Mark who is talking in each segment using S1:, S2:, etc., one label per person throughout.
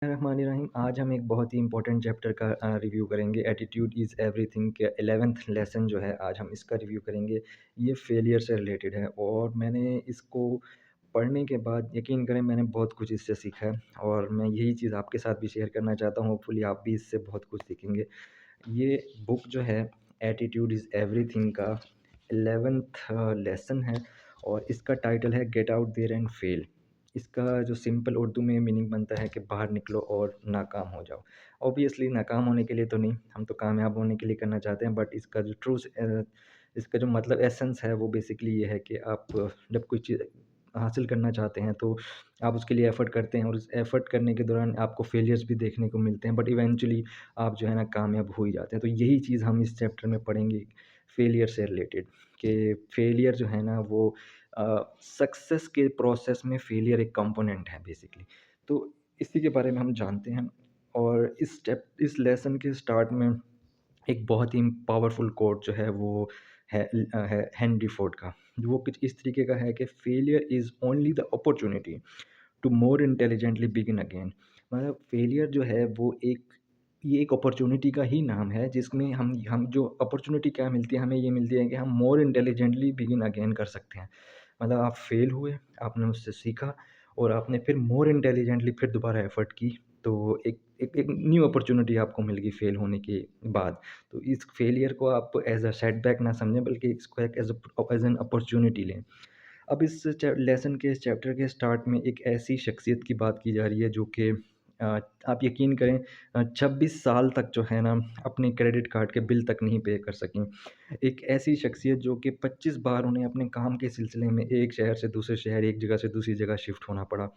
S1: रहमानिर्रहीम। आज हम एक बहुत ही इम्पोर्टेंट चैप्टर का रिव्यू करेंगे। एटीट्यूड इज़ एवरीथिंग के 11th लेसन जो है आज हम इसका रिव्यू करेंगे। ये फेलियर से रिलेटेड है और मैंने इसको पढ़ने के बाद यकीन करें मैंने बहुत कुछ इससे सीखा है और मैं यही चीज़ आपके साथ भी शेयर करना चाहता हूँ। होपफुली आप भी इससे बहुत कुछ सीखेंगे। ये बुक जो है एटीट्यूड इज़ एवरीथिंग का 11th लेसन है और इसका टाइटल है get out there and fail. इसका जो सिंपल उर्दू में मीनिंग बनता है कि बाहर निकलो और नाकाम हो जाओ। ऑब्वियसली नाकाम होने के लिए तो नहीं, हम तो कामयाब होने के लिए करना चाहते हैं, बट इसका जो इसका जो मतलब एसेंस है वो बेसिकली ये है कि आप जब कोई चीज़ हासिल करना चाहते हैं तो आप उसके लिए एफ़र्ट करते हैं और उस एफ़र्ट करने के दौरान आपको फेलियर्स भी देखने को मिलते हैं, बट इवेंचुअली आप जो है ना कामयाब हो ही जाते हैं। तो यही चीज़ हम इस चैप्टर में पढ़ेंगे फेलियर से रिलेटेड, कि फेलियर जो है ना वो सक्सेस के प्रोसेस में फेलियर एक कंपोनेंट है बेसिकली। तो इसी के बारे में हम जानते हैं और इस लेसन के स्टार्ट में एक बहुत ही पावरफुल कोट जो है वो है हेनरी फोर्ड का। वो कुछ इस तरीके का है कि failure is only the opportunity to more intelligently begin again. मतलब फेलियर जो है वो ये एक अपॉर्च्युनिटी का ही नाम है जिसमें हम जो अपॉर्च्युनिटी क्या मिलती है, हमें ये मिलती है कि हम मोर इंटेलिजेंटली बिगिन अगेन कर सकते हैं। मतलब आप फेल हुए, आपने उससे सीखा और आपने फिर मोर इंटेलिजेंटली फिर दोबारा एफ़र्ट की, तो एक न्यू अपॉर्च्युनिटी आपको मिल गई फेल होने के बाद। तो इस फेलियर को आप एज़ अ सेटबैक ना समझें, बल्कि इसको एक एज़ एन अपॉर्च्युनिटी लें। अब इस लेसन के इस चैप्टर के स्टार्ट में एक ऐसी शख्सियत की बात की जा रही है जो कि आप यकीन करें 26 साल तक जो है ना अपने क्रेडिट कार्ड के बिल तक नहीं पे कर सकीं। एक ऐसी शख्सियत जो कि 25 बार उन्हें अपने काम के सिलसिले में एक शहर से दूसरे शहर, एक जगह से दूसरी जगह शिफ्ट होना पड़ा।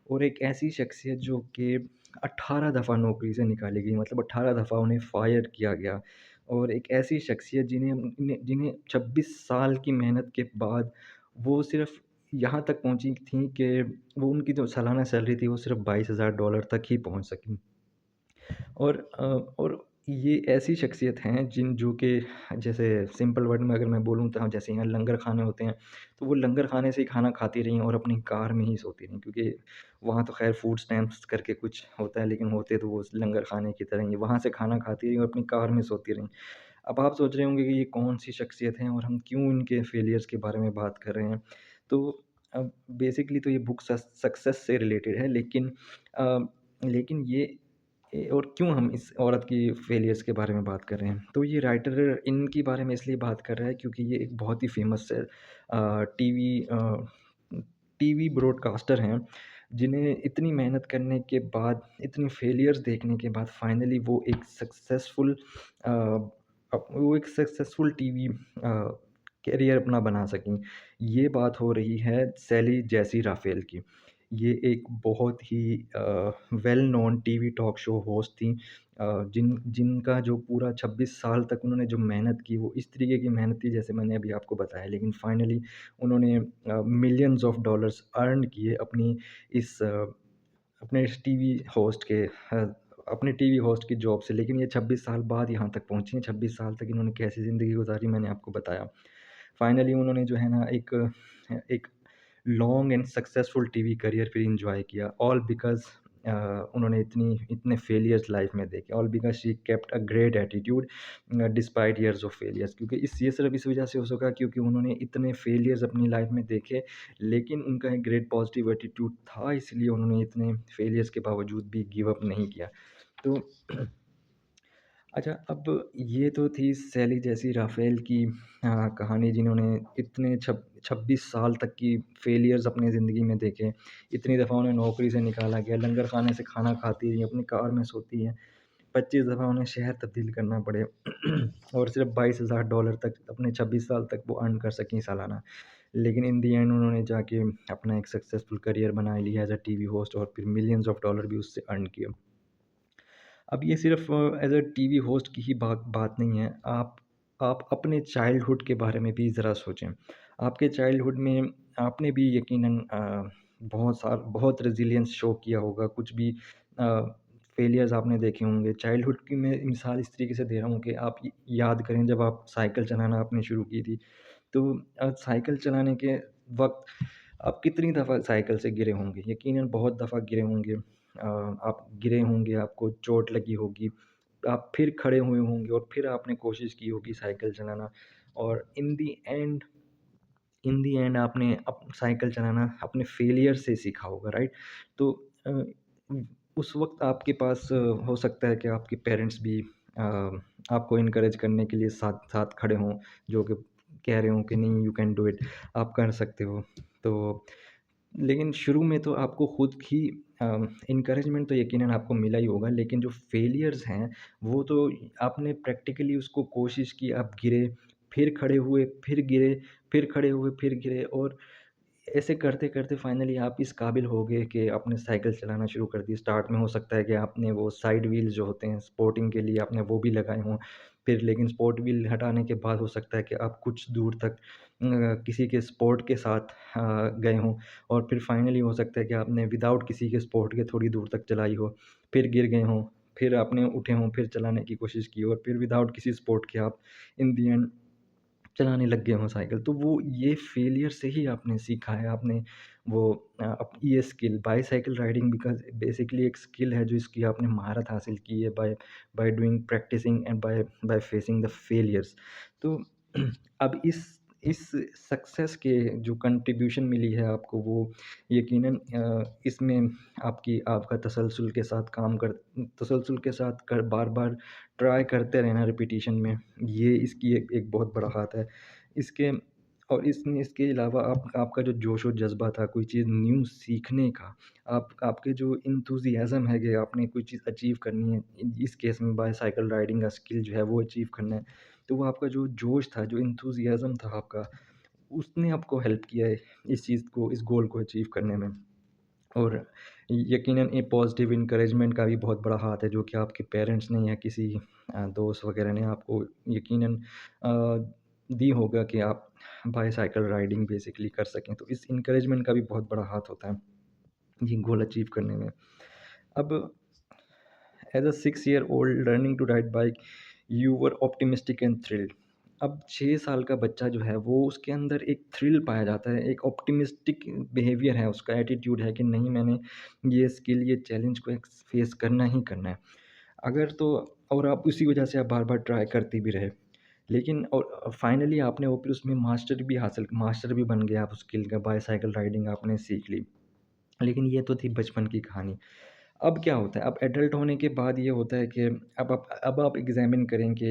S1: और एक ऐसी शख्सियत जो कि 18 दफ़ा नौकरी से निकाली गई, मतलब 18 दफ़ा उन्हें फ़ायर किया गया। और एक ऐसी शख्सियत जिन्हें 26 साल की मेहनत के बाद वो सिर्फ़ यहाँ तक पहुँची थीं कि वो उनकी जो सालाना सैलरी थी वो सिर्फ़ $22,000 तक ही पहुँच सकीं। और ये ऐसी शख्सियत हैं जो कि जैसे सिंपल वर्ड में अगर मैं बोलूँ तो जैसे यहाँ लंगर खाने होते हैं, तो वो लंगर खाने से ही खाना खाती रहीं और अपनी कार में ही सोती रहीं, क्योंकि वहाँ तो ख़ैर फूड स्टैम्प्स करके कुछ होता है, लेकिन होते तो वो लंगर खाने की तरह ही, वहाँ से खाना खाती रहीं और अपनी कार में सोती रहीं। अब आप सोच रहे होंगे कि ये कौन-सी शख्सियत हैं और हम क्यों इनके फेलियर्स के बारे में बात कर रहे हैं। तो अब बेसिकली तो ये बुक सक्सेस से रिलेटेड है, लेकिन और क्यों हम इस औरत की फेलियर्स के बारे में बात कर रहे हैं? तो ये राइटर इनके बारे में इसलिए बात कर रहा है क्योंकि ये एक बहुत ही फ़ेमस टीवी ब्रॉडकास्टर हैं, जिन्हें इतनी मेहनत करने के बाद, इतनी फेलियर्स देखने के बाद फाइनली अ, वो एक सक्सेसफुल टीवी करियर अपना बना सकीं। ये बात हो रही है सैली जेसी राफ़ेल की। ये एक बहुत ही well known TV talk show host थीं, जिनका जो पूरा 26 साल तक उन्होंने जो मेहनत की वो इस तरीके की मेहनत थी जैसे मैंने अभी आपको बताया, लेकिन फाइनली उन्होंने मिलियंस ऑफ डॉलर्स अर्न किए अपने इस टीवी होस्ट के अपने टीवी होस्ट की जॉब से। लेकिन ये 26 साल बाद यहाँ तक पहुँची हैं। 26 साल तक इन्होंने कैसी ज़िंदगी गुज़ारी मैंने आपको बताया। फाइनली उन्होंने जो है ना एक long and successful TV career फिर एन्जॉय किया, ऑल बिकॉज़ उन्होंने इतने फेलियर्स लाइफ में देखे, all because she kept a great attitude despite years of failures. क्योंकि ये सिर्फ़ इस वजह से हो सका क्योंकि उन्होंने इतने फेलियर्स अपनी लाइफ में देखे, लेकिन उनका एक ग्रेट पॉजिटिव एटीट्यूड था, इसलिए उन्होंने इतने फेलियर्स के बावजूद भी गिव अप नहीं किया। तो अच्छा, अब ये तो थी सैली जेसी राफ़ेल की कहानी, जिन्होंने इतने 26 साल तक की फेलियर्स अपनी ज़िंदगी में देखे। इतनी दफ़ा उन्हें नौकरी से निकाला गया, लंगर खाने से खाना खाती रहीं, अपनी कार में सोती हैं, 25 दफ़ा उन्हें शहर तब्दील करना पड़े और सिर्फ़ $22,000 तक अपने 26 साल तक वो अर्न कर सकीं सालाना। लेकिन इन द एंड उन्होंने जाके अपना एक सक्सेसफुल करियर बना लिया एज़ अ टीवी होस्ट और फिर मिलियंस ऑफ डॉलर भी उससे अर्न किए। अब ये सिर्फ़ एज़ अ टीवी होस्ट की ही बात बात नहीं है। आप अपने चाइल्डहुड के बारे में भी ज़रा सोचें। आपके चाइल्डहुड में आपने भी यकीनन बहुत रेज़िलियंस शो किया होगा, कुछ भी फेलियर्स आपने देखे होंगे। चाइल्डहुड की मैं मिसाल इस तरीके से दे रहा हूँ कि आप याद करें जब आप साइकिल चलाना आपने शुरू की थी, तो साइकिल चलाने के वक़्त आप कितनी दफ़ा साइकिल से गिरे होंगे? यकीनन बहुत दफ़ा गिरे होंगे। आप गिरे होंगे, आपको चोट लगी होगी, आप फिर खड़े हुए होंगे और फिर आपने कोशिश की होगी साइकिल चलाना और इन दी एंड आपने साइकिल चलाना अपने फेलियर से सीखा होगा, राइट? तो अ, उस वक़्त आपके पास हो सकता है कि आपके पेरेंट्स भी आपको इनकरेज करने के लिए साथ साथ खड़े हों, जो कि कह रहे हों कि नहीं, यू कैन डू इट, आप कर सकते हो। तो लेकिन शुरू में तो आपको खुद ही इनकरेजमेंट तो यकीनन आपको मिला ही होगा, लेकिन जो फेलियर्स हैं, वो तो आपने प्रैक्टिकली उसको कोशिश की, आप गिरे, फिर खड़े हुए, फिर गिरे, फिर खड़े हुए, फिर गिरे और ऐसे करते-करते फाइनली आप इस काबिल हो गए कि आपने साइकिल चलाना शुरू कर दी। स्टार्ट में हो सकता है कि आपने वो साइड व्हील्स जो होते हैं स्पोर्टिंग के लिए आपने वो भी लगाए हों। फिर लेकिन स्पोर्ट व्हील हटाने के बाद हो सकता है कि आप कुछ दूर तक किसी के सपोर्ट के साथ गए हों और फिर फाइनली हो सकता है कि आपने विदाउट किसी के सपोर्ट के थोड़ी दूर तक चलाई हो, फिर गिर गए हों, फिर आपने उठे हों, फिर चलाने की कोशिश की और फिर विदाउट किसी सपोर्ट के आप इन द एंड चलाने लग गए हों साइकिल, तो वो ये फेलियर से ही आपने सीखा है, आपने वो ये skill bicycle riding because basically एक स्किल है जो इसकी आपने महारत हासिल की है by by doing practicing and by by facing the failures. तो अब इस सक्सेस के जो कंट्रीब्यूशन मिली है आपको वो यकीनन इसमें आपका तसलसल के साथ कर बार-बार ट्राई करते रहना रिपिटिशन में, ये इसकी एक बहुत बड़ा हाथ है। इसके इसके अलावा आपका जो जोश और जज़्बा था कोई चीज़ न्यू सीखने का, आपके जो एंथुसियाज़्म है कि आपने कोई चीज़ अचीव करनी है, इस केस में बाईसाइकिल राइडिंग का स्किल जो है वो अचीव करना है, तो वो आपका जो जोश था, जो एंथुसियाज़्म था आपका, उसने आपको हेल्प किया है इस गोल को अचीव करने में। और यकीनन ये पॉज़िटिव एनकरेजमेंट का भी बहुत बड़ा हाथ है जो कि आपके पेरेंट्स ने या किसी दोस्त वग़ैरह ने आपको यकीनन दी होगा कि आप बाईसाइकिल राइडिंग बेसिकली कर सकें। तो इस एनकरेजमेंट का भी बहुत बड़ा हाथ होता है, ये गोल अचीव करने में। अब as a 6 year old learning to ride bike, you were optimistic and thrilled. अब 6 साल का बच्चा जो है वो उसके अंदर एक थ्रिल पाया जाता है, एक ऑप्टिमिस्टिक बिहेवियर है, उसका एटीट्यूड है कि नहीं, मैंने ये स्किल, ये चैलेंज को फेस करना ही करना है। अगर तो और आप उसी वजह से आप बार-बार ट्राई करते भी रहे। लेकिन और फाइनली आपने वो फिर उसमें मास्टर भी बन गए आप उस स्किल का, बाईसाइकिल राइडिंग आपने सीख ली। लेकिन ये तो थी बचपन की कहानी। अब क्या होता है, अब एडल्ट होने के बाद ये होता है कि अब आप एग्ज़ामिन करें कि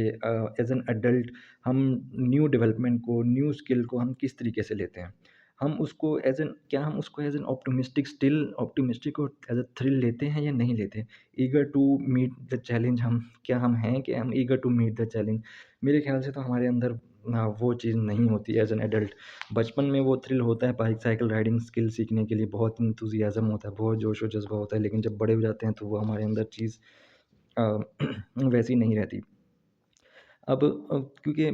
S1: एज़ एन एडल्ट हम न्यू स्किल को हम किस तरीके से लेते हैं। हम उसको एज़ एन ऑप्टिमिस्टिक और एज़ अ थ्रिल लेते हैं या नहीं लेते? Eager to meet the challenge, हम हैं कि हम eager to meet the challenge? मेरे ख़्याल से तो हमारे अंदर वो चीज़ नहीं होती एज़ एन एडल्ट। बचपन में वो थ्रिल होता है, बाइसाइकिल राइडिंग स्किल सीखने के लिए बहुत एंथुसियाज़्म होता है, बहुत जोश और जज़्बा होता है, लेकिन जब बड़े हो जाते हैं तो वो हमारे अंदर चीज़ अ, वैसी नहीं रहती। क्योंकि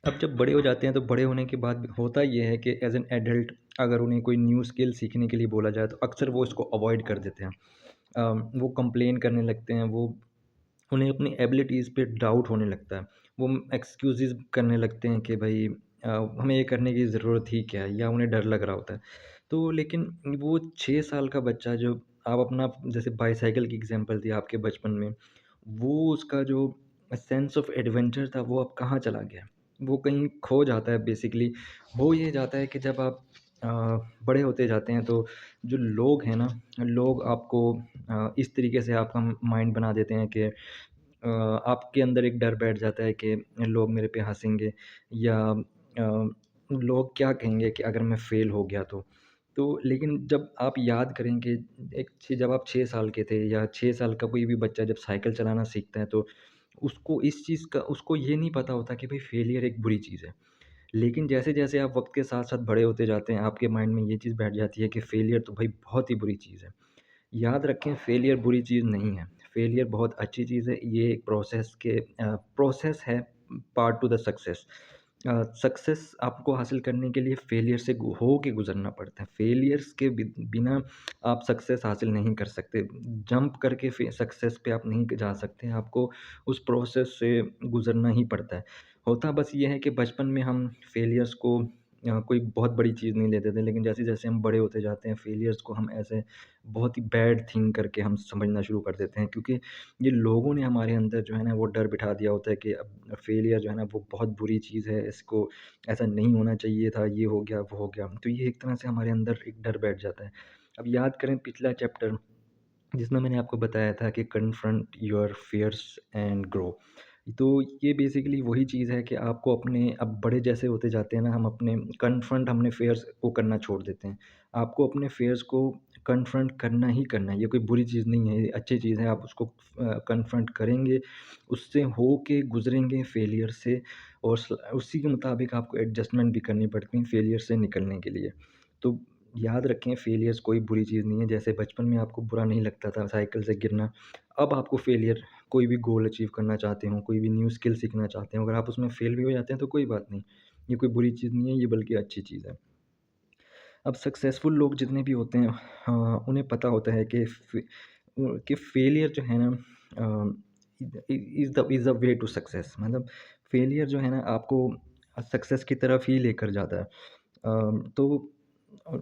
S1: अब जब बड़े हो जाते हैं तो बड़े होने के बाद होता ये है कि एज़ एन एडल्ट अगर उन्हें कोई न्यू स्किल सीखने के लिए बोला जाए तो अक्सर वो इसको अवॉइड कर देते हैं। वो कंप्लेन करने लगते हैं, वो उन्हें अपनी एबिलिटीज़ पे डाउट होने लगता है। वो एक्सक्यूज़ेज़ करने लगते हैं कि भई हमें ये करने की ज़रूरत ही क्या है, या उन्हें डर लग रहा होता है। तो लेकिन वो 6 साल का बच्चा जो आप अपना जैसे बाईसाइकिल की एग्ज़ाम्पल दी आपके बचपन में, वो उसका जो सेंस ऑफ एडवेंचर था वो अब कहाँ चला गया? वो कहीं खो जाता है बेसिकली। हो ये जाता है कि जब आप अ, बड़े होते जाते हैं तो जो लोग हैं ना, लोग आपको इस तरीके से आपका माइंड बना देते हैं कि आपके अंदर एक डर बैठ जाता है कि लोग मेरे पे हँसेंगे या लोग क्या कहेंगे कि अगर मैं फ़ेल हो गया तो। तो लेकिन जब आप याद करें कि जब आप 6 साल के थे या 6 साल का कोई भी बच्चा जब साइकिल चलाना सीखता है तो उसको ये नहीं पता होता कि भई फेलियर एक बुरी चीज़ है। लेकिन जैसे-जैसे आप वक़्त के साथ-साथ बड़े होते जाते हैं, आपके माइंड में ये चीज़ बैठ जाती है कि फेलियर तो भई बहुत ही बुरी चीज़ है। याद रखें, फेलियर बुरी चीज़ नहीं है। फेलियर बहुत अच्छी चीज़ है। ये एक प्रोसेस है, part two the success. Success आपको हासिल करने के लिए फेलियर से के गुज़रना पड़ता है। फेलियर्स के बिना आप सक्सेस हासिल नहीं कर सकते। जंप करके सक्सेस पे आप नहीं जा सकते। आपको उस प्रोसेस से गुज़रना ही पड़ता है। होता बस ये है कि बचपन में हम फेलियर्स को कोई बहुत बड़ी चीज़ नहीं लेते थे, लेकिन जैसे-जैसे हम बड़े होते जाते हैं, फेलियर्स को हम ऐसे बहुत ही बैड थिंग करके हम समझना शुरू कर देते हैं, क्योंकि ये लोगों ने हमारे अंदर जो है ना वो डर बिठा दिया होता है कि अब फेलियर जो है ना वो बहुत बुरी चीज़ है, इसको ऐसा नहीं होना चाहिए था, ये हो गया, वो हो गया। तो ये एक तरह से हमारे अंदर एक डर बैठ जाता है। अब याद करें पिछला चैप्टर जिसमें मैंने आपको बताया था कि confront your fears and grow. तो ये बेसिकली वही चीज़ है कि आपको अपने अब बड़े जैसे होते जाते हैं ना, हम अपने कन्फ्रंट हमने फियर्स को करना छोड़ देते हैं। आपको अपने फियर्स को कन्फ्रंट करना ही करना है, ये कोई बुरी चीज़ नहीं है, ये अच्छी चीज़ है। आप उसको कन्फ्रंट करेंगे, उससे हो के गुज़रेंगे फेलियर से, और उसी के मुताबिक आपको एडजस्टमेंट भी करनी पड़ती है फेलियर से निकलने के लिए। तो याद रखें, फेलियर्स कोई बुरी चीज़ नहीं है। जैसे बचपन में आपको बुरा नहीं लगता था साइकिल से गिरना, अब आपको फेलियर, कोई भी गोल अचीव करना चाहते हो, कोई भी न्यू स्किल सीखना चाहते हो, अगर आप उसमें फेल भी हो जाते हैं तो कोई बात नहीं। ये कोई बुरी चीज़ नहीं है, ये बल्कि अच्छी चीज़ है। अब सक्सेसफुल लोग जितने भी होते हैं, उन्हें पता होता है कि फेलियर जो है ना, is the way to success. मतलब फेलियर जो है ना आपको सक्सेस की तरफ ही लेकर जाता है। तो अ,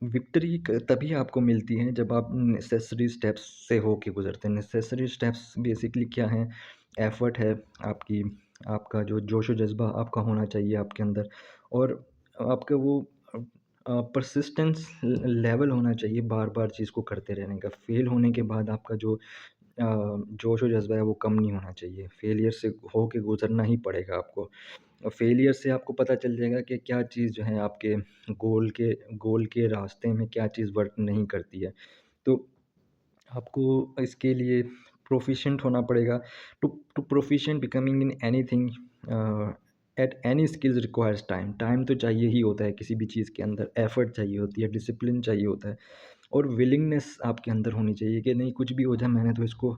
S1: विक्ट्री तभी आपको मिलती है जब आप नेसेसरी स्टेप्स से होके गुजरते हैं। नेसेसरी स्टेप्स बेसिकली क्या हैं? एफर्ट है आपकी, आपका जो जोश व जज्बा आपका होना चाहिए आपके अंदर, और आपका वो परसिस्टेंस लेवल होना चाहिए, बार बार चीज़ को करते रहने का। फेल होने के बाद आपका जो जोश व जज्बा है वो कम नहीं होना चाहिए। फेलियर से होके गुजरना ही पड़ेगा आपको। फेलियर से आपको पता चल जाएगा कि क्या चीज़ जो है आपके गोल के रास्ते में क्या चीज़ वर्क नहीं करती है। तो आपको इसके लिए प्रोफिशिएंट होना पड़ेगा। To proficient becoming in anything at any skills requires time. Time तो चाहिए ही होता है किसी भी चीज़ के अंदर, एफर्ट चाहिए होती है, डिसिप्लिन चाहिए होता है, और विलिंगनेस आपके अंदर होनी चाहिए कि नहीं, कुछ भी हो जाए मैंने तो इसको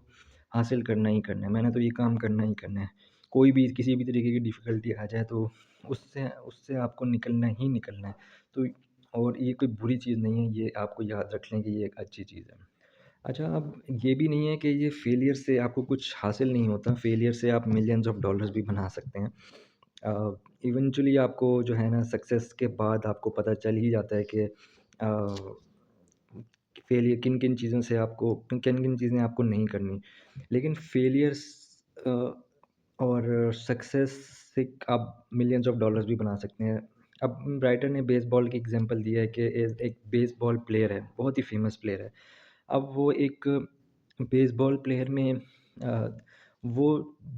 S1: हासिल करना ही करना है, मैंने तो ये काम करना ही करना है। कोई भी किसी भी तरीके की डिफ़िकल्टी आ जाए तो उससे उससे आपको निकलना ही निकलना है। तो और ये कोई बुरी चीज़ नहीं है, ये आपको याद रख लें कि ये एक अच्छी चीज़ है। अच्छा, अब ये भी नहीं है कि ये फेलियर से आपको कुछ हासिल नहीं होता, फेलियर से आप मिलियंस ऑफ डॉलर्स भी बना सकते हैं। इवेंचुअली आपको जो है ना सक्सेस के बाद आपको पता चल ही जाता है कि फेलियर किन-किन चीज़ों से आपको किन-किन चीज़ें आपको नहीं करनी। लेकिन फेलियर्स अ, और सक्सेस से आप मिलियंस ऑफ डॉलर्स भी बना सकते हैं। अब राइटर ने बेसबॉल की एग्ज़ाम्पल दिया है कि एक बेसबॉल प्लेयर है, बहुत ही फ़ेमस प्लेयर है। अब वो एक बेसबॉल प्लेयर में वो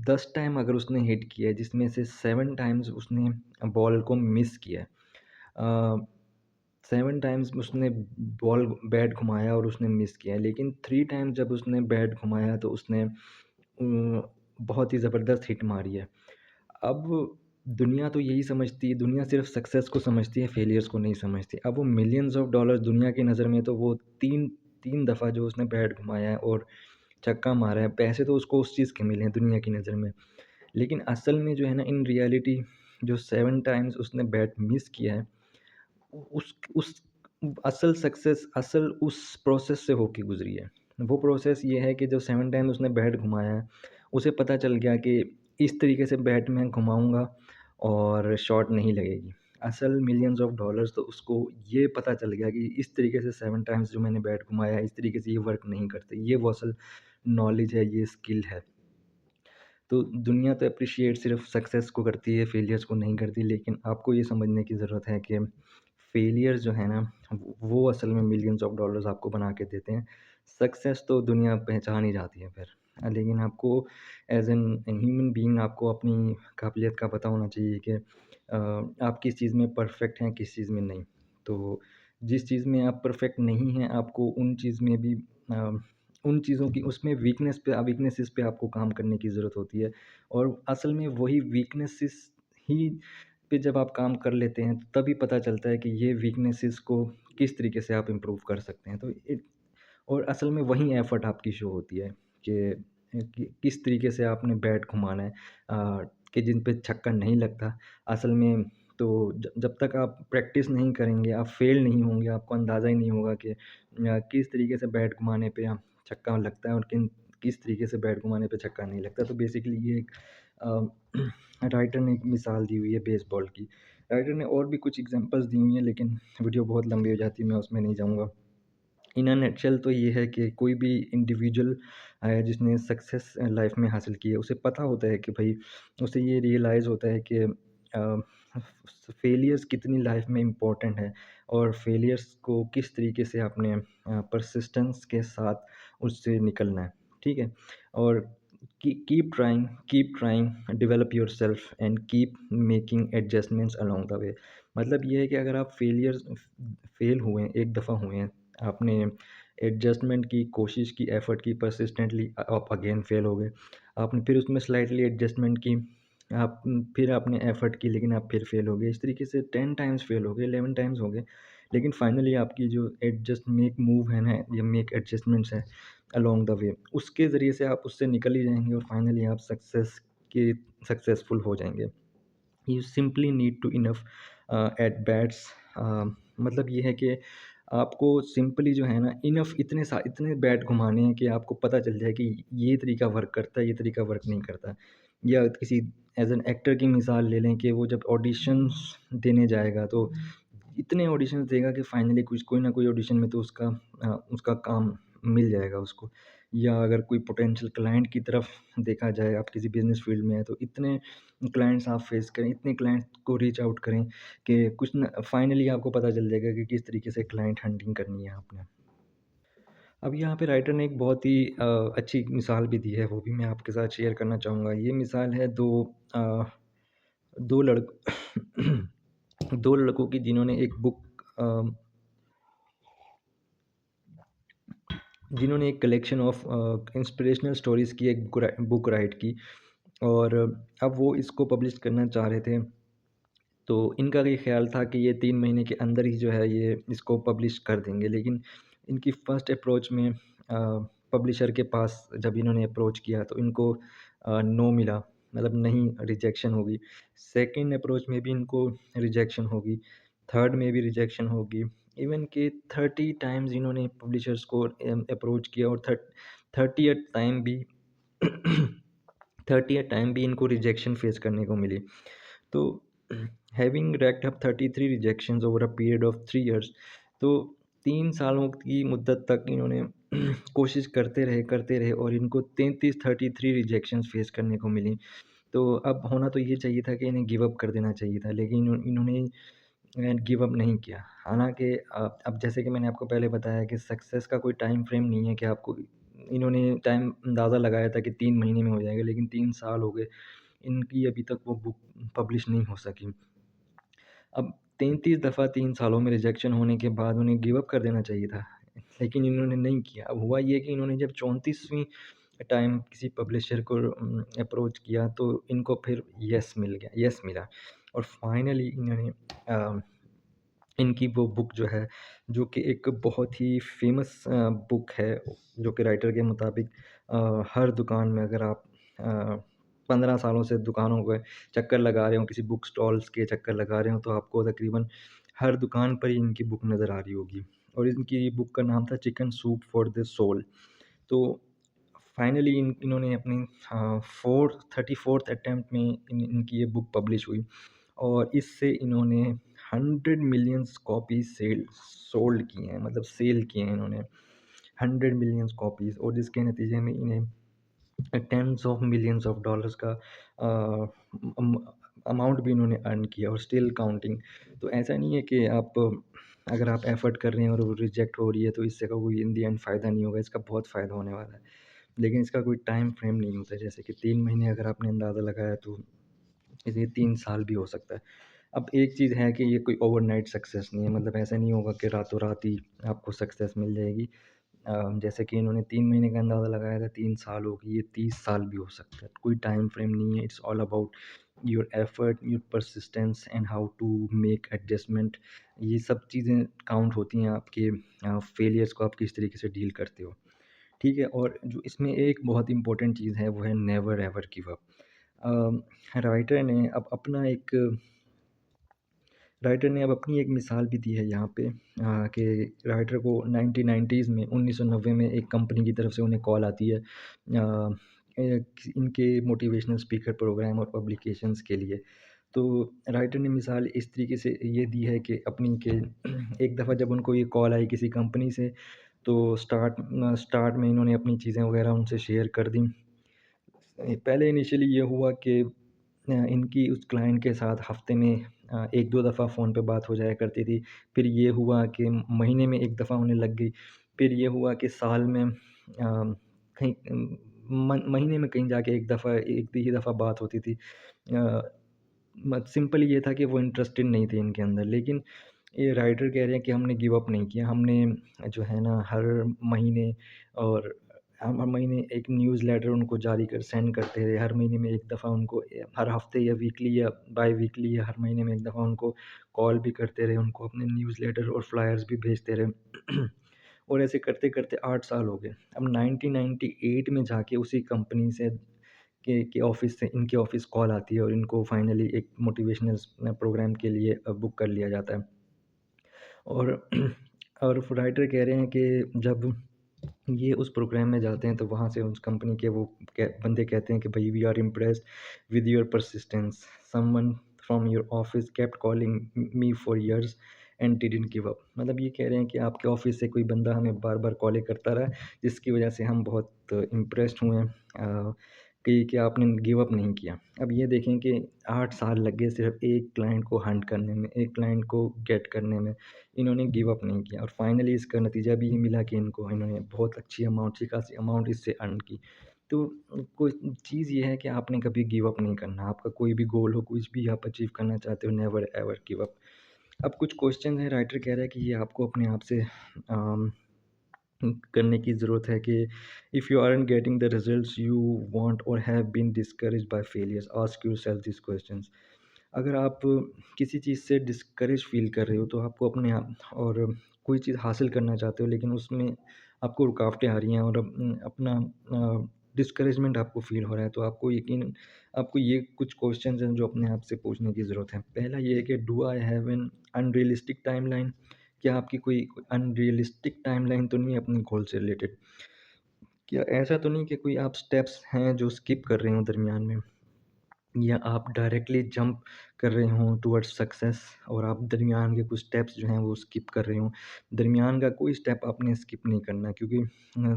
S1: 10 टाइम अगर उसने हिट किया है, जिसमें से 7 टाइम्स उसने बॉल को मिस किया है। अ, 7 टाइम्स उसने बॉल बैट घुमाया और उसने मिस किया है, लेकिन 3 टाइम्स जब उसने बैट घुमाया तो उसने बहुत ही ज़बरदस्त हिट मारी है। अब दुनिया तो यही समझती है, दुनिया सिर्फ़ सक्सेस को समझती है, फेलियर्स को नहीं समझती। अब वो मिलियंस ऑफ डॉलर्स दुनिया की नज़र में, तो वो 3 दफ़ा जो उसने बैट घुमाया है और छक्का मारा है, पैसे तो उसको उस चीज़ के मिले हैं दुनिया की नज़र में। लेकिन असल में जो है ना, इन रियलिटी जो 7 टाइम्स उसने बैट मिस किया है, उस असल सक्सेस असल उस प्रोसेस से होके गुज़री है। वो प्रोसेस ये है कि जो 7 टाइम उसने बैट घुमाया है, उसे पता चल गया कि इस तरीके से बैट मैं घुमाऊँगा और शॉट नहीं लगेगी। असल मिलियंस ऑफ डॉलर्स तो उसको ये पता चल गया कि इस तरीके से 7 टाइम्स जो मैंने बैट घुमाया है, इस तरीके से ये वर्क नहीं करते। ये वो असल नॉलेज है, ये स्किल है। तो दुनिया तो एप्रिशिएट सिर्फ़ सक्सेस को करती है, फेलियर्स को नहीं करती, लेकिन आपको ये समझने की ज़रूरत है कि फेलियर्स जो है ना, वो असल में मिलियंस ऑफ डॉलर्स आपको बना के देते हैं। सक्सेस तो दुनिया पहचान ही जाती है फिर। लेकिन आपको एज़ एन ह्यूमन बीइंग आपको अपनी काबिलियत का पता होना चाहिए कि आप किस चीज़ में परफ़ेक्ट हैं, किस चीज़ में नहीं। तो जिस चीज़ में आप परफ़ेक्ट नहीं हैं, आपको उन चीज़ में भी उन चीज़ों की उसमें वीकनेसेस पे आपको काम करने की ज़रूरत होती है, और असल में वही वीकनेसेस ही पे जब आप काम कर लेते हैं, तभी पता चलता है कि ये वीकनेसेस को किस तरीके से आप इम्प्रूव कर सकते हैं। तो और असल में वही एफ़र्ट आपकी शो होती है कि किस तरीके से आपने बैट घुमाना है, कि जिन पे छक्का नहीं लगता। असल में तो जब तक आप प्रैक्टिस नहीं करेंगे, आप फ़ेल नहीं होंगे, आपको अंदाज़ा ही नहीं होगा कि किस तरीके से बैट घुमाने पे छक्का लगता है और किस तरीके से बैट घुमाने पे छक्का नहीं लगता। तो बेसिकली ये एक अ, राइटर ने एक मिसाल दी हुई है बेसबॉल की। राइटर ने और भी कुछ एग्ज़ाम्पल्स दी हुई हैं, लेकिन वीडियो बहुत लंबी हो जाती है, मैं उसमें नहीं जाऊँगा। इन अ नटशेल तो ये है कि कोई भी इंडिविजुअल जिसने सक्सेस लाइफ में हासिल की है, उसे पता होता है कि भाई, उसे ये रियलाइज़ होता है कि फेलियर्स कितनी लाइफ में इम्पोर्टेंट है और फेलियर्स को किस तरीके से अपने परसिस्टेंस के साथ उससे निकलना है, ठीक है? और keep trying, develop yourself and keep making adjustments along the way. मतलब ये है कि अगर आप फेल हुए हैं, एक दफ़ा हुए हैं, आपने एडजस्टमेंट की, कोशिश की, एफ़र्ट की परसिस्टेंटली, आप अगेन फेल हो गए। आपने फिर उसमें स्लाइटली एडजस्टमेंट की, आप फिर आपने एफ़र्ट की, लेकिन आप फिर फेल हो गए। इस तरीके से 10 टाइम्स फेल हो गए, 11 टाइम्स हो गए, लेकिन फाइनली आपकी जो एडजस्ट मेक मूव है ना, या मेक एडजस्टमेंट्स हैं अलोंग द वे, उसके ज़रिए से आप उससे निकल ही जाएँगे और फाइनली आप के सक्सेसफुल हो जाएँगे। You simply need to enough at bats. मतलब ये है कि आपको सिंपली जो है ना, इनफ इतने बैट घुमाने हैं कि आपको पता चल जाए कि ये तरीका वर्क करता है, ये तरीका वर्क नहीं करता। या किसी एज एन एक्टर की मिसाल ले लें कि वो जब ऑडिशंस देने जाएगा, तो इतने ऑडिशंस देगा कि फाइनली कुछ कोई ना कोई ऑडिशन में तो उसका काम मिल जाएगा उसको। या अगर कोई पोटेंशियल क्लाइंट की तरफ देखा जाए, आप किसी बिज़नेस फील्ड में हैं, तो इतने क्लाइंट्स आप फेस करें, इतने क्लाइंट को रीच आउट करें कि कुछ न फाइनली आपको पता चल जाएगा कि किस तरीके से क्लाइंट हंटिंग करनी है आपने। अब यहाँ पे राइटर ने एक बहुत ही अच्छी मिसाल भी दी है, वो भी मैं आपके साथ शेयर करना चाहूँगा। ये मिसाल है 2 लड़क 2 लड़कों की, जिन्होंने एक कलेक्शन ऑफ इंस्पिरेशनल स्टोरीज़ की एक बुक राइट की, और अब वो इसको पब्लिश करना चाह रहे थे। तो इनका ये ख़्याल था कि ये 3 महीने के अंदर ही जो है ये इसको पब्लिश कर देंगे, लेकिन इनकी फ़र्स्ट अप्रोच में पब्लिशर के पास जब इन्होंने अप्रोच किया, तो इनको नो मिला, मतलब नहीं, रिजेक्शन होगी। सेकंड अप्रोच में भी इनको रिजेक्शन होगी, थर्ड में भी रिजेक्शन होगी। इवन कि 30 टाइम्स इन्होंने पब्लिशर्स को अप्रोच किया, और 30th टाइम भी 30th टाइम भी इनको रिजेक्शन फ़ेस करने को मिली। तो having raked up 33 rejections over a period of 3 years, तो 3 सालों की मुद्दत तक इन्होंने कोशिश करते रहे और इनको 33 रिजेक्शंस फेस करने को मिली। तो अब होना तो ये चाहिए था कि इन्हें गिव अप कर देना चाहिए था, लेकिन इन्होंने गिव अप नहीं किया। हालाँकि अब जैसे कि मैंने आपको पहले बताया कि सक्सेस का कोई टाइम फ्रेम नहीं है कि आपको, इन्होंने टाइम अंदाज़ा लगाया था कि 3 महीने में हो जाएगा, लेकिन 3 साल हो गए। इनकी अभी तक वो बुक पब्लिश नहीं हो सकी। अब 33 दफ़ा 3 सालों में रिजेक्शन होने के बाद उन्हें गिव अप कर देना चाहिए था, लेकिन इन्होंने नहीं किया। अब हुआ ये कि इन्होंने जब 34वीं टाइम किसी पब्लिशर को अप्रोच किया, तो इनको फिर येस मिला, और फाइनली इन्होंने इनकी वो बुक जो है, जो कि एक बहुत ही फ़ेमस बुक है, जो कि राइटर के मुताबिक हर दुकान में, अगर आप 15 सालों से दुकानों पे चक्कर लगा रहे हो, किसी बुक स्टॉल्स के चक्कर लगा रहे हो, तो आपको तकरीबन हर दुकान पर ही इनकी बुक नज़र आ रही होगी। और इनकी बुक का नाम था chicken soup for the soul. तो फाइनली इन्होंने अपनी 34th अटेम्प्ट में इनकी ये बुक पब्लिश हुई, और इससे इन्होंने 100 मिलियंस कॉपीज़ सोल्ड की हैं, मतलब सेल किए हैं इन्होंने 100 मिलियंस कॉपीज़, और जिसके नतीजे में इन्हें tens of millions of dollars का अमाउंट भी इन्होंने अर्न किया, और स्टिल काउंटिंग। तो ऐसा नहीं है कि अगर आप एफ़र्ट कर रहे हैं और वो रिजेक्ट हो रही है, तो इससे का कोई इन द एंड फ़ायदा नहीं होगा, इसका बहुत फ़ायदा होने वाला है। लेकिन इसका कोई टाइम फ्रेम नहीं होता है, जैसे कि 3 महीने अगर आपने अंदाज़ा लगाया, तो इसे 3 साल भी हो सकता है। अब एक चीज़ है कि ये कोई ओवरनाइट सक्सेस नहीं है, मतलब ऐसा नहीं होगा कि रातों-रात ही आपको सक्सेस मिल जाएगी। जैसे कि इन्होंने 3 महीने का अंदाज़ा लगाया था, 3 साल हो गए, ये 30 साल भी हो सकता है। कोई टाइम फ्रेम नहीं है, it's all about your effort, your persistence and how to make adjustment. ये सब चीज़ें काउंट होती हैं आपके फेलियर्स को आप किस तरीके से डील करते हो, ठीक है? और जो इसमें एक बहुत इम्पोर्टेंट चीज़ है, वो है never ever give up. Writer ने अब अपना एक राइटर ने अब अपनी एक मिसाल भी दी है यहाँ पे, कि राइटर को 1990s में 1990 में एक कंपनी की तरफ से उन्हें कॉल आती है इनके मोटिवेशनल स्पीकर प्रोग्राम और पब्लिकेशंस के लिए। तो राइटर ने मिसाल इस तरीके से ये दी है कि अपनी के एक दफ़ा जब उनको ये कॉल आई किसी कंपनी से, तो स्टार्ट में इन्होंने अपनी चीज़ें वग़ैरह उनसे शेयर कर दी। पहले इनिशियली ये हुआ कि इनकी उस क्लाइंट के साथ हफ़्ते में 1-2 दफ़ा फ़ोन पे बात हो जाया करती थी। फिर ये हुआ कि महीने में 1 दफ़ा होने लग गई। फिर ये हुआ कि साल में कहीं महीने में कहीं जाके 1 दफ़ा 1 ही दफ़ा बात होती थी। अ, मत सिंपल ये था कि वो इंटरेस्टेड नहीं थे इनके अंदर। लेकिन ये राइटर कह रहे हैं कि हमने गिव अप नहीं किया। हमने जो है ना हर महीने और हम हर महीने एक न्यूज़लेटर उनको जारी कर सेंड करते रहे। हर महीने में 1 दफ़ा उनको हर हफ़्ते या वीकली या बाई वीकली या हर महीने में 1 दफ़ा उनको कॉल भी करते रहे। उनको अपने न्यूज़लेटर और फ्लायर्स भी भेजते रहे। और ऐसे करते-करते 8 साल हो गए। अब 1998 में जाके उसी कंपनी से के ऑफ़िस से इनके ऑफ़िस कॉल आती है और इनको फाइनली एक मोटिवेशनल प्रोग्राम के लिए बुक कर लिया जाता है। और और राइटर कह रहे हैं कि जब ये उस प्रोग्राम में जाते हैं तो वहाँ से उस कंपनी के वो बंदे कहते हैं कि भाई we are impressed with your persistence, someone from your office kept calling me for years and didn't give up. मतलब ये कह रहे हैं कि आपके ऑफिस से कोई बंदा हमें बार बार कॉलें करता रहा, जिसकी वजह से हम बहुत इम्प्रेस्ड हुए हैं कि आपने गिव अप नहीं किया। अब ये देखें कि 8 साल लग गए सिर्फ एक क्लाइंट को हंट करने में, एक क्लाइंट को गेट करने में। इन्होंने गिव अप नहीं किया और फाइनली इसका नतीजा भी ये मिला कि इन्होंने बहुत अच्छी खासी अमाउंट इससे अर्न की। तो कोई चीज़ ये है कि आपने कभी गिव अप नहीं करना। आपका कोई भी गोल हो, कुछ भी आप अचीव करना चाहते हो, नेवर एवर गिव अप। अब कुछ क्वेश्चन हैं, राइटर कह रहा है कि ये आपको अपने आप से करने की ज़रूरत है कि if you aren't getting the results you want or have been discouraged by failures, ask yourself this questions. अगर आप किसी चीज़ से डिस्करेज फ़ील कर रहे हो तो आपको अपने आप और कोई चीज़ हासिल करना चाहते हो लेकिन उसमें आपको रुकावटें आ रही हैं और अपना डिस्करेजमेंट आपको फ़ील हो रहा है, तो आपको ये कुछ क्वेश्चंस हैं जो अपने आप से पूछने की ज़रूरत है। पहला ये है कि do I have an unrealistic timeline? क्या आपकी कोई अनरियलिस्टिक टाइमलाइन तो नहीं है अपने गोल से रिलेटेड? क्या ऐसा तो नहीं कि कोई आप स्टेप्स हैं जो स्किप कर रहे हो दरमियान में? या आप डायरेक्टली जंप कर रहे हों टुवर्ड्स सक्सेस और आप दरमियान के कुछ स्टेप्स जो हैं वो स्किप कर रहे हों। दरमियान का कोई स्टेप आपने स्किप नहीं करना, क्योंकि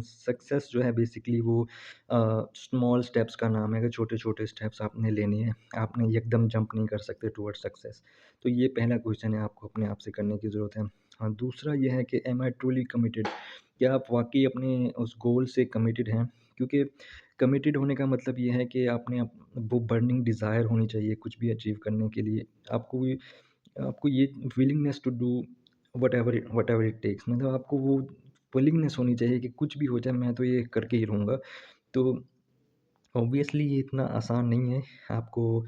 S1: सक्सेस जो है बेसिकली वो स्मॉल स्टेप्स का नाम है कि छोटे-छोटे स्टेप्स आपने लेने हैं। आपने एकदम जंप नहीं कर सकते टुवर्ड्स सक्सेस। तो ये पहला क्वेश्चन है आपको अपने आप से करने की ज़रूरत है। हाँ, दूसरा ये है कि एम आई ट्रूली कमिटेड? क्या आप वाक़ई अपने उस गोल से कमिटेड हैं? क्योंकि कमिटेड होने का मतलब ये है कि आपने वो बर्निंग डिज़ायर होनी चाहिए कुछ भी अचीव करने के लिए। आपको ये willingness to do whatever it takes, मतलब आपको वो विलिंगनेस होनी चाहिए कि कुछ भी हो जाए मैं तो ये करके ही रहूँगा। तो ऑब्वियसली ये इतना आसान नहीं है। आपको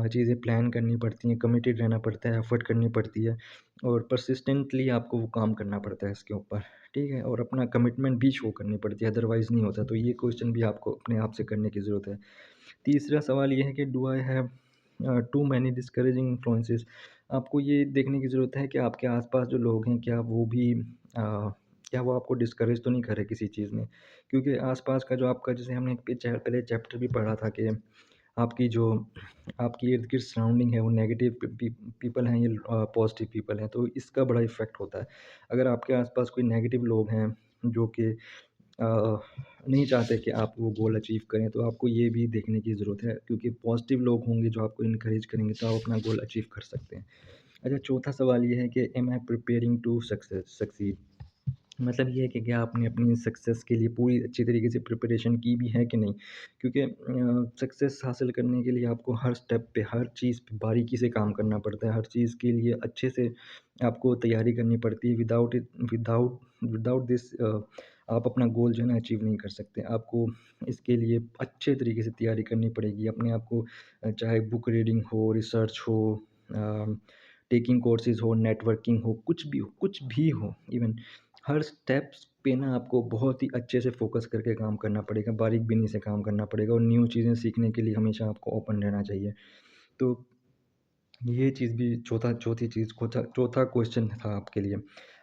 S1: चीज़ें प्लान करनी पड़ती हैं, कमिटेड रहना पड़ता है, एफ़र्ट करनी पड़ती है और परसिस्टेंटली आपको वो काम करना पड़ता है इसके ऊपर, ठीक है? और अपना कमिटमेंट भी शो करनी पड़ती है, अदरवाइज़ नहीं होता। तो ये क्वेश्चन भी आपको अपने आप से करने की ज़रूरत है। तीसरा सवाल ये है कि do I have too many discouraging influences? आपको ये देखने की ज़रूरत है कि आपके आस-पास जो लोग हैं क्या वो आपको डिस्करेज तो नहीं कर रहे किसी चीज़ में? क्योंकि आस-पास का जो आपका, जैसे हमने एक पहले चैप्टर भी पढ़ा था कि आपकी जो आपकी इर्द-गिर्द सराउंडिंग है वो नेगेटिव पीपल हैं या पॉजिटिव पीपल हैं, तो इसका बड़ा इफ़ेक्ट होता है। अगर आपके आस-पास कोई नेगेटिव लोग हैं जो कि नहीं चाहते कि आप वो गोल अचीव करें, तो आपको ये भी देखने की ज़रूरत है, क्योंकि पॉज़िटिव लोग होंगे जो आपको इनकरेज करेंगे तो आप अपना गोल अचीव कर सकते हैं। अच्छा, चौथा सवाल ये है कि am I preparing to succeed? मतलब ये है कि क्या आपने अपनी सक्सेस के लिए पूरी अच्छी तरीके से प्रिपरेशन की भी है कि नहीं? क्योंकि सक्सेस हासिल करने के लिए आपको हर स्टेप पे, हर चीज़ पे बारीकी से काम करना पड़ता है। हर चीज़ के लिए अच्छे से आपको तैयारी करनी पड़ती है। विदाउट दिस आप अपना गोल जो है ना अचीव नहीं कर सकते। आपको इसके लिए अच्छे तरीके से तैयारी करनी पड़ेगी। अपने आप को चाहे बुक रीडिंग हो, रिसर्च हो, अ, टेकिंग कोर्सेज़ हो, नेटवर्किंग हो, कुछ भी हो, इवन हर स्टेप्स पे ना आपको बहुत ही अच्छे से फ़ोकस करके काम करना पड़ेगा, बारीक-बीनी से काम करना पड़ेगा और न्यू चीज़ें सीखने के लिए हमेशा आपको ओपन रहना चाहिए। तो ये चीज़ भी चौथा क्वेश्चन था आपके लिए।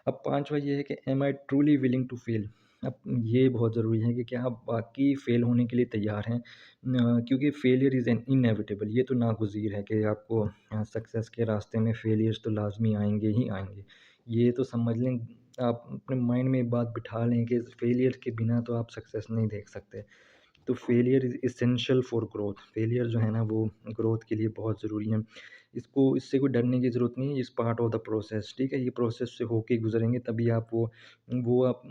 S1: अब 5वाँ ये है कि am I truly willing to fail? अब ये बहुत ज़रूरी है कि क्या आप वाक़ई फ़ेल होने के लिए तैयार हैं? क्योंकि फेलियर इज़ एन इनेविटेबल, ये तो नागुज़ीर है कि आपको सक्सेस के रास्ते में फेलियर्स तो लाज़मी आएँगे ही आएँगे। ये तो समझ लें, आप अपने माइंड में एक बात बिठा लें कि फेलियर के बिना तो आप सक्सेस नहीं देख सकते। तो failure is essential for growth. Failure जो है ना वो ग्रोथ के लिए बहुत ज़रूरी है। इससे कोई डरने की ज़रूरत नहीं है, it's part of the process, ठीक है? ये प्रोसेस से होके गुज़रेंगे तभी आप वो आप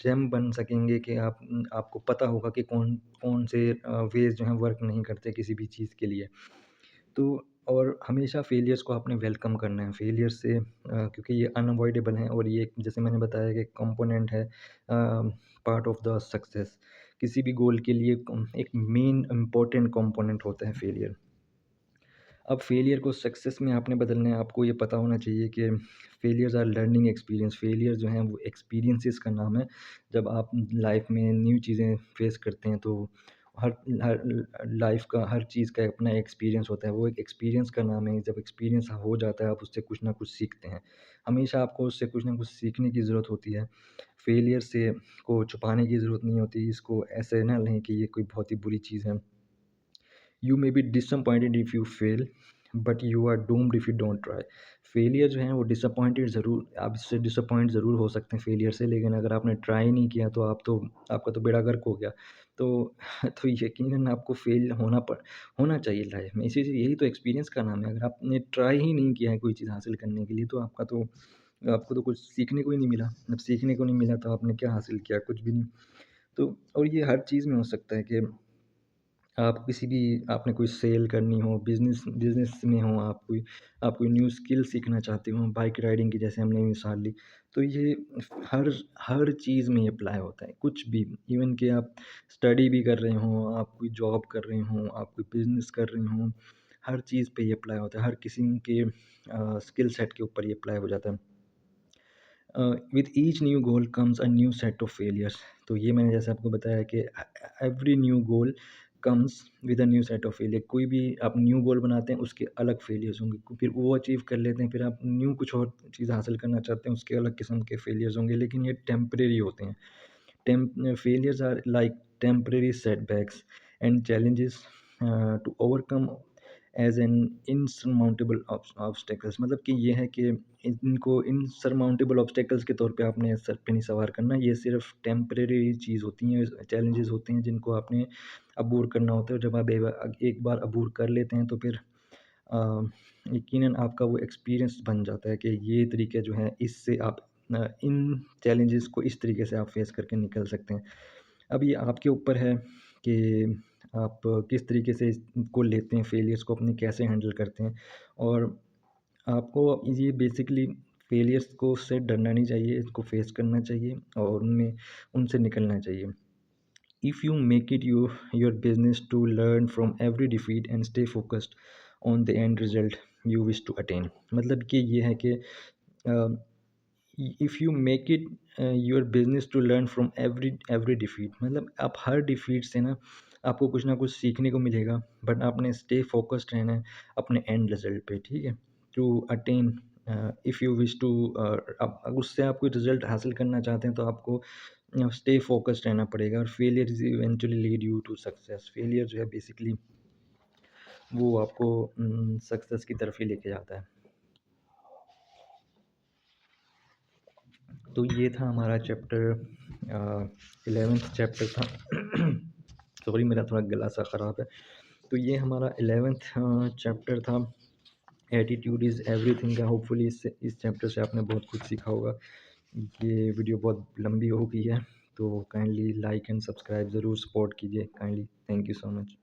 S1: जेम बन सकेंगे कि आपको पता होगा कि कौन से वेज़ जो हैं वर्क नहीं करते किसी भी चीज़ के लिए। तो और हमेशा फेलियर्स को आपने वेलकम करना है। फेलियर से क्योंकि ये अनअवॉइडेबल हैं और ये जैसे मैंने बताया कि कंपोनेंट है पार्ट ऑफ द सक्सेस। किसी भी गोल के लिए एक मेन इम्पोर्टेंट कंपोनेंट होता है फेलियर। अब फेलियर को सक्सेस में आपने बदलना है, आपको ये पता होना चाहिए कि failures are learning experience. Failure जो हैं वो एक्सपीरियंसेस का नाम है। जब आप लाइफ में न्यू चीज़ें फेस करते हैं तो हर हर लाइफ का हर चीज़ का अपना एक्सपीरियंस होता है, वो एक एक्सपीरियंस का नाम है। जब एक्सपीरियंस हो जाता है आप उससे कुछ ना कुछ सीखते हैं। हमेशा आपको उससे कुछ ना कुछ सीखने की ज़रूरत होती है। फेलियर से को छुपाने की ज़रूरत नहीं होती, इसको ऐसे ना लें कि ये कोई बहुत ही बुरी चीज़ है। You may be disappointed if you fail, but you are doomed if you don't try. Failure जो है वो डिसअपॉइंटेड ज़रूर, आप इससे डिसअपॉइंट ज़रूर हो सकते हैं फेलियर से, लेकिन अगर आपने ट्राई नहीं किया तो आपका तो बेड़ा गर्क हो गया। तो तो यकीनन आपको फेल होना चाहिए लाइफ में। इसी से यही तो एक्सपीरियंस का नाम है। अगर आपने ट्राई ही नहीं किया है कोई चीज़ हासिल करने के लिए तो आपको तो कुछ सीखने को ही नहीं मिला। जब सीखने को नहीं मिला तो आपने क्या हासिल किया? कुछ भी नहीं। तो और ये हर चीज़ में हो सकता है कि आप किसी भी आपने कोई सेल करनी हो, बिज़नेस बिज़नेस में हो, आप कोई न्यू स्किल सीखना चाहते हो, बाइक राइडिंग की जैसे हमने मिसाल ली, तो ये हर हर चीज़ में अप्लाई होता है, कुछ भी। इवन कि आप स्टडी भी कर रहे हों, आप कोई जॉब कर रहे हों, आप कोई बिज़नेस कर रहे हों, हर चीज़ पे ये अप्लाई होता है, हर किसी के स्किल सेट के ऊपर ये अप्लाई हो जाता है। With each new goal comes a new set of failures. तो ये मैंने जैसे आपको बताया कि every new goal comes with a new set of failure. कोई भी आप न्यू गोल बनाते हैं उसके अलग फेलियर्स होंगे, फिर वो अचीव कर लेते हैं, फिर आप न्यू कुछ और चीज़ हासिल करना चाहते हैं, उसके अलग किस्म के फेलियर्स होंगे, लेकिन ये टेम्परेरी होते हैं। Failures are like temporary setbacks and challenges to overcome as an insurmountable obstacles. मतलब कि ये है कि इनको इनसरमाउंटेबल ऑब्स्टेकल्स के तौर पे आपने सर पे नहीं सवार करना। ये सिर्फ टेम्परेरी चीज़ होती हैं, चैलेंजेस होते हैं जिनको आपने अबूर करना होता है। जब आप एक बार अबूर कर लेते हैं तो फिर अ, यकीनन आपका वो एक्सपीरियंस बन जाता है कि ये तरीके जो हैं इससे आप इन चैलेंजेस को इस तरीके से आप फेस करके निकल सकते हैं। अब ये आपके ऊपर है कि आप किस तरीके से इसको लेते हैं, फेलियर्स को अपने कैसे हैंडल करते हैं। और आपको ये बेसिकली फेलियर्स को से डरना नहीं चाहिए, इसको फेस करना चाहिए और उनमें उनसे निकलना चाहिए। If you make it your business to learn from every defeat and stay focused on the end result you wish to attain। मतलब कि ये है कि if you make it your business to learn from every defeat, मतलब आप हर defeat से ना आपको कुछ ना कुछ सीखने को मिलेगा, बट आपने स्टे फोकस्ड रहना है अपने एंड रिजल्ट पे, ठीक है? To attain if you wish to अब उससे आप कोई रिजल्ट हासिल करना चाहते हैं तो आपको स्टे फोकस्ड रहना पड़ेगा। और failure is eventually lead you to success. Failure जो है बेसिकली वो आपको सक्सेस की तरफ ही लेके जाता है। तो ये था हमारा चैप्टर 11th चैप्टर था। सॉरी, मेरा थोड़ा गला सा ख़राब है। तो ये हमारा 11th चैप्टर था, एटीट्यूड इज़ एवरीथिंग का। होपफुली इस चैप्टर से आपने बहुत कुछ सीखा होगा। ये वीडियो बहुत लंबी हो गई है, तो काइंडली लाइक एंड सब्सक्राइब ज़रूर सपोर्ट कीजिए kindly. Thank you so much.